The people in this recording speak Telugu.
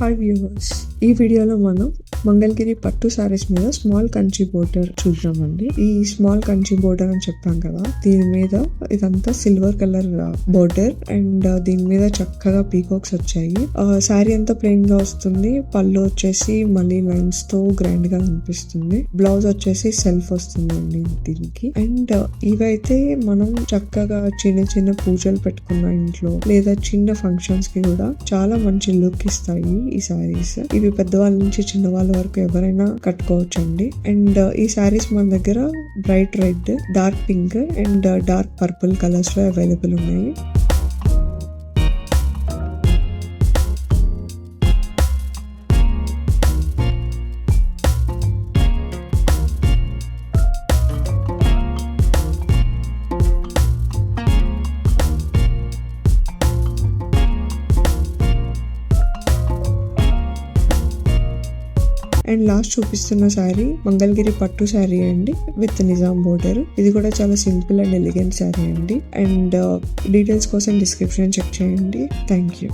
హాయ్ వ్యూవర్స్, ఈ వీడియోలో మనం మంగళగిరి పట్టు సారీస్ మీద స్మాల్ కంచి బోర్డర్ చూద్దామండి. ఈ స్మాల్ కంచి బోర్డర్ అని చెప్పాం కదా, దీని మీద ఇదంతా సిల్వర్ కలర్ బోర్డర్ అండ్ దీని మీద చక్కగా పీకాక్స్ వచ్చాయి. సారీ అంతా ప్లెయిన్ గా వస్తుంది. పళ్ళు వచ్చేసి మళ్ళీ లైన్స్ తో గ్రాండ్ గా కనిపిస్తుంది. బ్లౌజ్ వచ్చేసి సెల్ఫ్ వస్తుందండి దీనికి. అండ్ ఇవైతే మనం చక్కగా చిన్న చిన్న పూజలు పెట్టుకున్న ఇంట్లో లేదా చిన్న ఫంక్షన్స్ కి కూడా చాలా మంచి లుక్ ఇస్తాయి ఈ సారీస్. ఇవి పెద్దవాళ్ళ నుంచి చిన్న వాళ్ళ వరకు ఎవరైనా కట్టుకోవచ్చండి. అండ్ ఈ సారీస్ మన దగ్గర bright red, dark pink and dark purple colours లో అవైలబుల్ ఉన్నాయి. అండ్ లాస్ట్ చూపిస్తున్న శారీ మంగళగిరి పట్టు శారీ అండి, విత్ నిజాం బోర్డర్. ఇది కూడా చాలా సింపుల్ అండ్ ఎలిగెంట్ శారీ అండి. అండ్ డీటెయిల్స్ కోసం డిస్క్రిప్షన్ చెక్ చేయండి. Thank you.